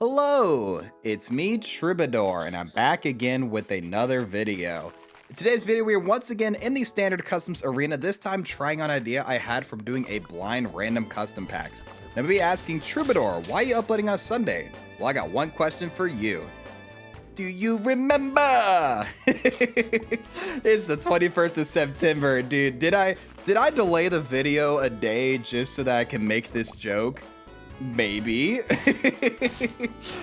Hello, it's me, Troubadour, and I'm back again with another video. In today's video, we are once again in the standard customs arena, this time trying on an idea I had from doing a blind random custom pack. Now, maybe asking Troubadour, why are you uploading on a Sunday? Well, I got one question for you. Do you remember? It's the 21st of September, dude. Did I delay the video a day just so that I can make this joke? Maybe.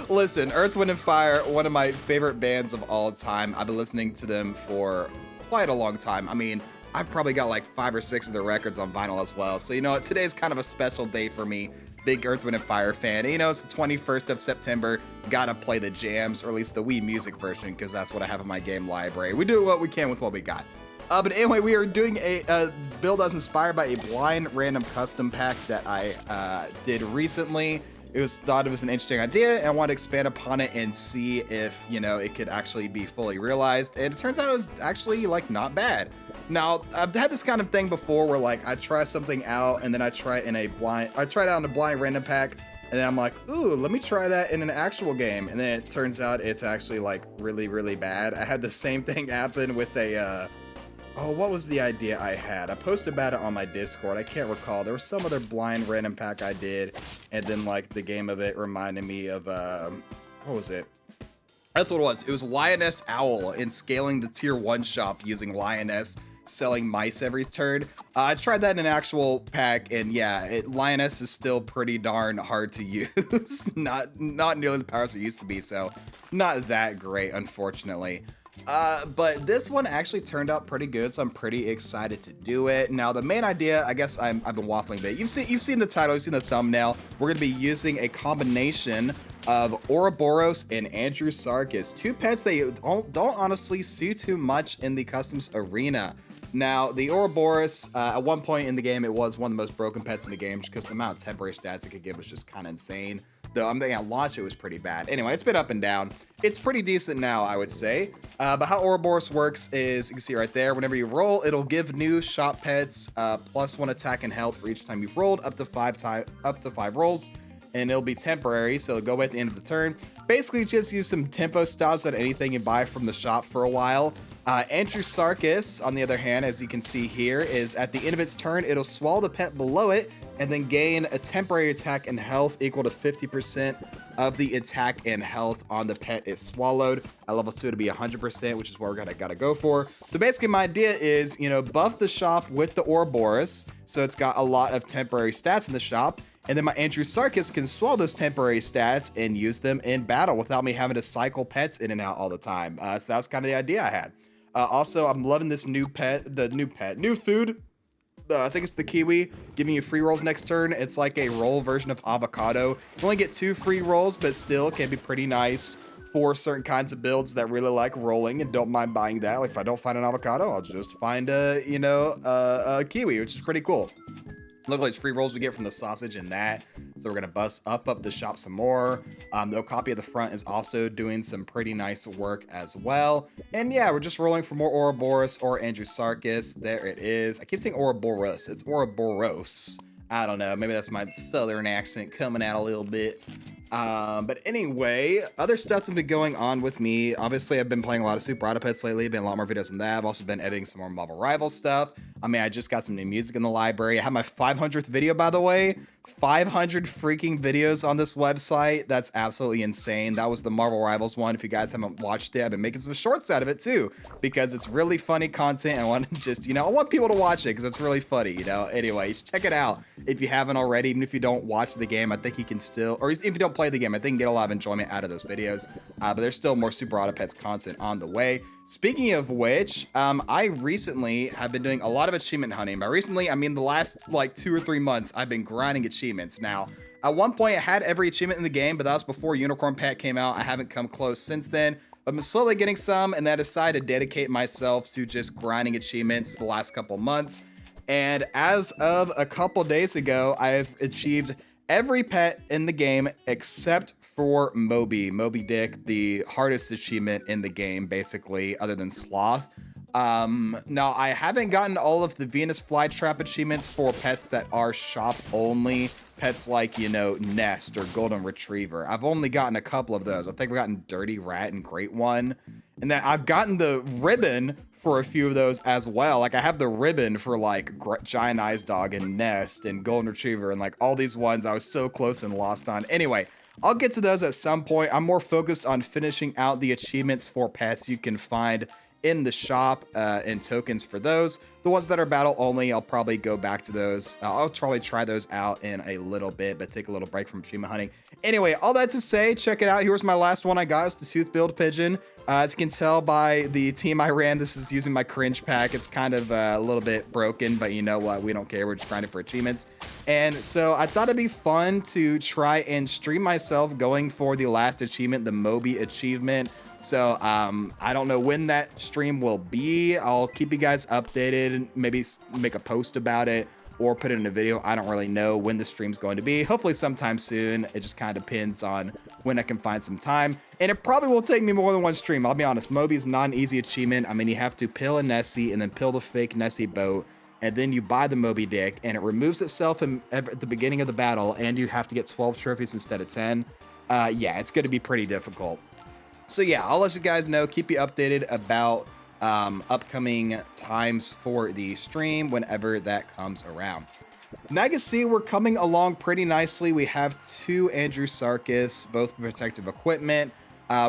Listen, Earth, Wind, and Fire, one of my favorite bands of all time. I've been listening to them for quite a long time. I mean, I've probably got like 5 or 6 of their records on vinyl as well. So, you know what? Today's kind of a special day for me. Big Earth, Wind, and Fire fan. And, you know, it's the 21st of September. Gotta play the jams, or at least the Wii music version, because that's what I have in my game library. We do what we can with what we got. But anyway, we are doing a build that was inspired by a blind random custom pack that I did recently. Thought it was an interesting idea, and I wanted to expand upon it and see if, you know, it could actually be fully realized. And it turns out it was actually like not bad. Now, I've had this kind of thing before where like I try something out and then I try it out in a blind random pack. And then I'm like, ooh, let me try that in an actual game. And then it turns out it's actually like really, really bad. I had the same thing happen with a, oh, what was the idea I had? I posted about it on my Discord. I can't recall. There was some other blind random pack I did, and then like the game of it reminded me of what was it? That's what it was. It was Lioness Owl in scaling the tier 1 shop using Lioness, selling mice every turn. I tried that in an actual pack, and yeah, Lioness is still pretty darn hard to use. not nearly the powers it used to be, so not that great, unfortunately. But this one actually turned out pretty good, so I'm pretty excited to do it. Now, the main idea, I guess I've been waffling a bit. You've seen the title, you've seen the thumbnail. We're going to be using a combination of Ouroboros and Andrewsarchus, two pets that you don't honestly see too much in the customs arena. Now, the Ouroboros, at one point in the game, it was one of the most broken pets in the game just because the amount of temporary stats it could give was just kind of insane. Though I'm thinking at launch it was pretty bad. Anyway, it's been up and down. It's pretty decent now, I would say. But how Ouroboros works is, you can see right there, whenever you roll, it'll give new shop pets +1 attack and health for each time you've rolled, up to 5 rolls, and it'll be temporary, so it'll go away at the end of the turn. Basically, it gives you some tempo stops on anything you buy from the shop for a while. Andrewsarchus, on the other hand, as you can see here, is at the end of its turn, it'll swallow the pet below it, and then gain a temporary attack and health equal to 50% of the attack and health on the pet is swallowed. At level 2 to be 100%, which is what we're gotta go for. So basically my idea is, you know, buff the shop with the Ouroboros, so it's got a lot of temporary stats in the shop, and then my Andrewsarchus can swallow those temporary stats and use them in battle without me having to cycle pets in and out all the time. So that was kind of the idea I had. Also, I'm loving this new food. I think it's the kiwi, giving you free rolls next turn. It's like a roll version of avocado. You only get 2 free rolls, but still can be pretty nice for certain kinds of builds that really like rolling and don't mind buying that. Like if I don't find an avocado, I'll just find a kiwi, which is pretty cool. Look at these free rolls we get from the sausage and that. So we're gonna up the shop some more. The copy of the front is also doing some pretty nice work as well. And yeah, we're just rolling for more Ouroboros or Andrewsarchus. There it is. I keep saying Ouroboros. It's Ouroboros. I don't know. Maybe that's my southern accent coming out a little bit. But anyway, other stuff's been going on with me. Obviously, I've been playing a lot of superautopets lately. Been a lot more videos than that. I've also been editing some more Marvel Rivals stuff. I mean, I just got some new music in the library. I had my 500th video, by the way. 500 freaking videos on this website. That's absolutely insane. That was the Marvel Rivals one. If you guys haven't watched it, I've been making some shorts out of it too, because it's really funny content. I want to just, I want people to watch it because it's really funny, Anyways, check it out if you haven't already. Even if you don't watch the game, I think you can still, or if you don't play the game, I think you get a lot of enjoyment out of those videos. But there's still more superautopets content on the way. Speaking of which, I recently have been doing a lot of achievement hunting. By recently, I mean the last like 2 or 3 months, I've been grinding achievements. Now, at one point, I had every achievement in the game, but that was before Unicorn Pack came out. I haven't come close since then. But I'm slowly getting some, and I decided to dedicate myself to just grinding achievements the last couple months. And as of a couple days ago, I've achieved every pet in the game except for Moby Dick, the hardest achievement in the game, basically, other than Sloth. Now I haven't gotten all of the Venus flytrap achievements for pets that are shop only. Pets like, you know, Nest or Golden Retriever. I've only gotten a couple of those. I think I've gotten Dirty Rat and Great One. And then I've gotten the ribbon for a few of those as well. Like I have the ribbon for like Giant Eyes Dog and Nest and Golden Retriever and like all these ones I was so close and lost on. Anyway, I'll get to those at some point. I'm more focused on finishing out the achievements for pets you can find in the shop and tokens for those. The ones that are battle only, I'll probably go back to those. I'll probably try those out in a little bit, but take a little break from achievement hunting. Anyway, all that to say, check it out. Here's my last one I got. It's the Tooth Build Pigeon. As you can tell by the team I ran, this is using my cringe pack. It's kind of a little bit broken, but you know what? We don't care. We're just grinding for achievements. And so I thought it'd be fun to try and stream myself going for the last achievement, the Moby achievement. So I don't know when that stream will be. I'll keep you guys updated, maybe make a post about it or put it in a video. I don't really know when the stream's going to be. Hopefully sometime soon. It just kind of depends on when I can find some time. And it probably will take me more than one stream. I'll be honest, Moby's not an easy achievement. I mean, you have to pill a Nessie and then pill the fake Nessie boat. And then you buy the Moby Dick and it removes itself at the beginning of the battle. And you have to get 12 trophies instead of 10. Yeah, it's going to be pretty difficult. So yeah, I'll let you guys know, keep you updated about upcoming times for the stream whenever that comes around. Now you can see we're coming along pretty nicely. We have 2 Andrewsarchus, both protective equipment.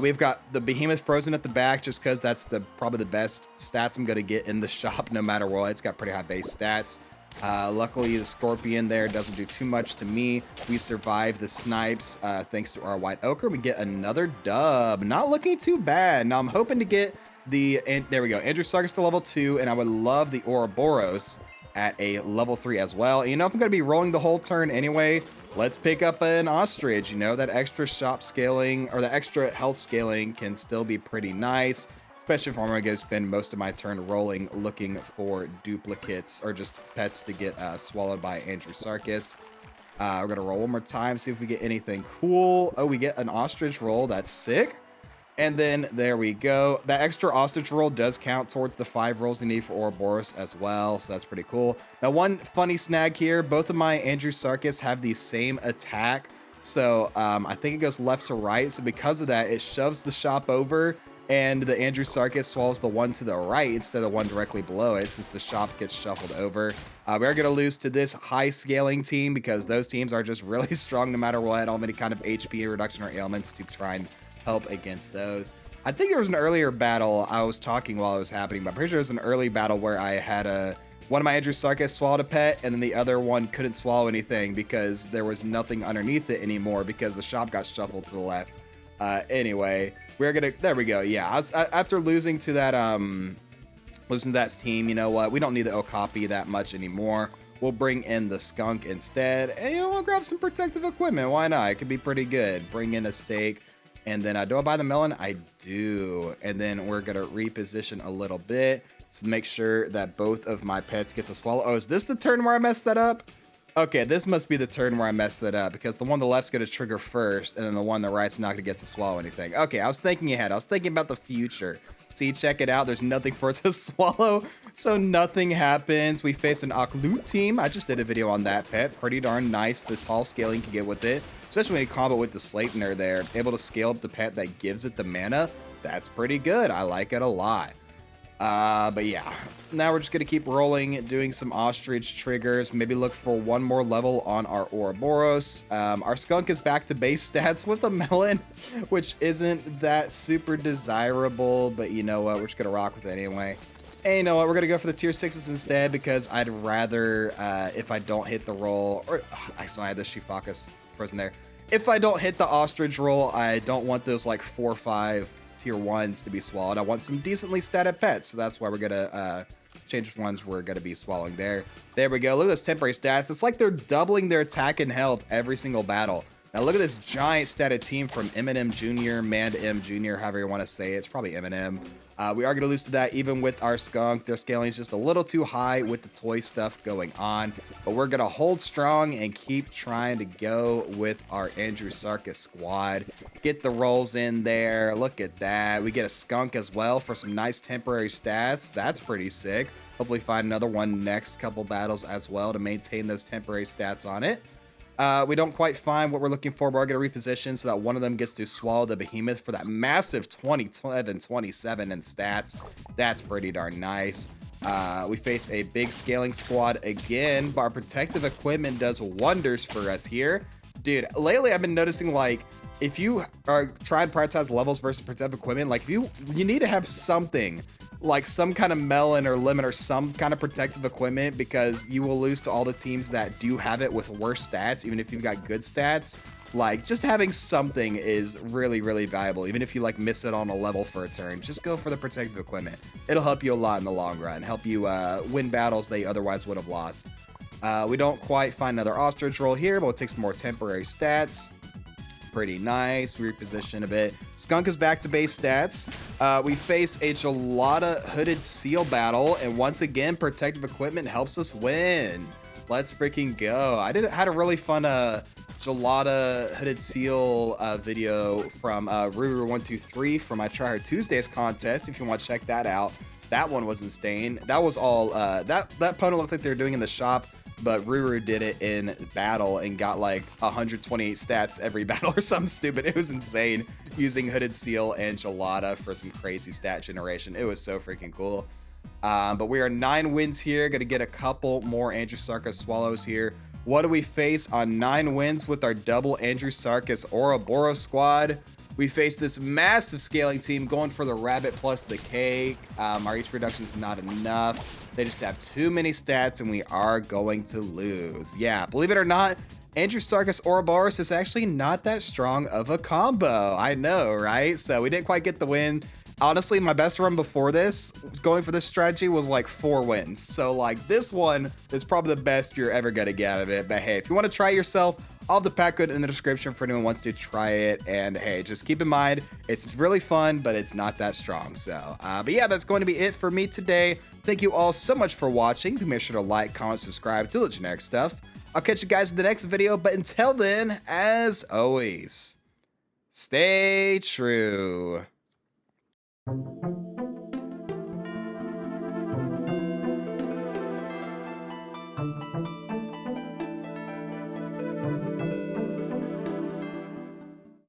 We've got the Behemoth Frozen at the back just because that's probably the best stats I'm going to get in the shop no matter what. It's got pretty high base stats. Luckily, the Scorpion there doesn't do too much to me. We survived the snipes thanks to our White Ochre. We get another dub. Not looking too bad. Now, I'm hoping to get there we go, Andrewsarchus to level 2, and I would love the Ouroboros at a level 3 as well. And, you know, if I'm going to be rolling the whole turn anyway, let's pick up an Ostrich. You know, that extra shop scaling or the extra health scaling can still be pretty nice. Especially if I'm going to go spend most of my turn rolling looking for duplicates or just pets to get swallowed by Andrewsarchus. We're going to roll one more time, see if we get anything cool. Oh, we get an ostrich roll. That's sick. And then there we go. That extra ostrich roll does count towards the 5 rolls you need for Ouroboros as well. So that's pretty cool. Now, one funny snag here. Both of my Andrewsarchus have the same attack. So I think it goes left to right. So because of that, it shoves the shop over. And the Andrewsarchus swallows the one to the right instead of the one directly below it since the shop gets shuffled over. We are going to lose to this high scaling team because those teams are just really strong no matter what. All many kind of HP reduction or ailments to try and help against those. I think there was an earlier battle I was talking while it was happening, but I'm pretty sure it was an early battle where I had one of my Andrewsarchus swallowed a pet and then the other one couldn't swallow anything because there was nothing underneath it anymore because the shop got shuffled to the left. Anyway, we're gonna, there we go. Yeah, after losing to that team, you know what? We don't need the Okapi that much anymore. We'll bring in the skunk instead, and you know, we'll grab some protective equipment. Why not? It could be pretty good. Bring in a steak, and then do I buy the melon? I do. And then we're gonna reposition a little bit to make sure that both of my pets get to swallow. Oh, is this the turn where I messed that up? Okay, this must be the turn where I messed it up because the one on the left's going to trigger first and then the one on the right's not going to get to swallow anything. Okay, I was thinking ahead. I was thinking about the future. See, check it out. There's nothing for it to swallow, so nothing happens. We face an Aklut team. I just did a video on that pet. Pretty darn nice. The tall scaling can get with it, especially when you combo with the Sleipnir there. Able to scale up the pet that gives it the mana. That's pretty good. I like it a lot. But yeah, now we're just going to keep rolling, doing some ostrich triggers, maybe look for one more level on our Ouroboros. Our skunk is back to base stats with a melon, which isn't that super desirable, but you know what, we're just going to rock with it anyway. And you know what, we're going to go for the tier 6s instead because I'd rather, if I don't hit the roll, or actually I had the Shifacus frozen there. If I don't hit the ostrich roll, I don't want those like 4 or 5 tier 1s to be swallowed. I want some decently statted pets, so that's why we're gonna change which ones we're gonna be swallowing there. There we go. Look at those temporary stats. It's like they're doubling their attack and health every single battle. Now look at this giant statted team from Eminem Jr., Mand M Jr., however you want to say it. It's probably Eminem. We are going to lose to that even with our skunk. Their scaling is just a little too high with the toy stuff going on. But we're going to hold strong and keep trying to go with our Andrewsarchus squad. Get the rolls in there. Look at that. We get a skunk as well for some nice temporary stats. That's pretty sick. Hopefully find another one next couple battles as well to maintain those temporary stats on it. We don't quite find what we're looking for, but we're going to reposition so that one of them gets to swallow the behemoth for that massive 27 in stats. That's pretty darn nice. We face a big scaling squad again, but our protective equipment does wonders for us here. Dude, lately I've been noticing, like, if you are trying to prioritize levels versus protective equipment, like, if you need to have something, like some kind of melon or limit or some kind of protective equipment, because you will lose to all the teams that do have it with worse stats, even if you've got good stats. Like, just having something is really, really valuable. Even if you like miss it on a level for a turn, just go for the protective equipment. It'll help you a lot in the long run, help you win battles they otherwise would have lost. We don't quite find another ostrich roll here, but we'll take some more temporary stats. Pretty nice. We reposition a bit. Skunk is back to base stats. We face a Gelada hooded seal battle, and once again, protective equipment helps us win. Let's freaking go. I had a really fun Gelada hooded seal video from Ruru123 from my Try Hard Tuesdays contest. If you want to check that out, that one was insane. That was all that opponent looked like they were doing in the shop, but Ruru did it in battle and got like 128 stats every battle or something stupid. It was insane, using hooded seal and Gelada for some crazy stat generation. It was so freaking cool. But we are 9 wins here. Gonna get a couple more Andrewsarchus swallows here. What do we face on 9 wins with our double Andrewsarchus Ouroboros squad? We face this massive scaling team going for the rabbit plus the cake. Our HP reduction is not enough. They just have too many stats, and we are going to lose. Yeah, believe it or not, Andrewsarchus Ouroboros is actually not that strong of a combo. I know, right? So we didn't quite get the win. Honestly, my best run before this, going for this strategy, was like 4 wins. So like, this one is probably the best you're ever gonna get out of it. But hey, if you want to try yourself, I'll have the pack code in the description for anyone who wants to try it. And hey, just keep in mind, it's really fun, but it's not that strong. So, but yeah, that's going to be it for me today. Thank you all so much for watching. Be sure to like, comment, subscribe, do the generic stuff. I'll catch you guys in the next video. But until then, as always, stay true.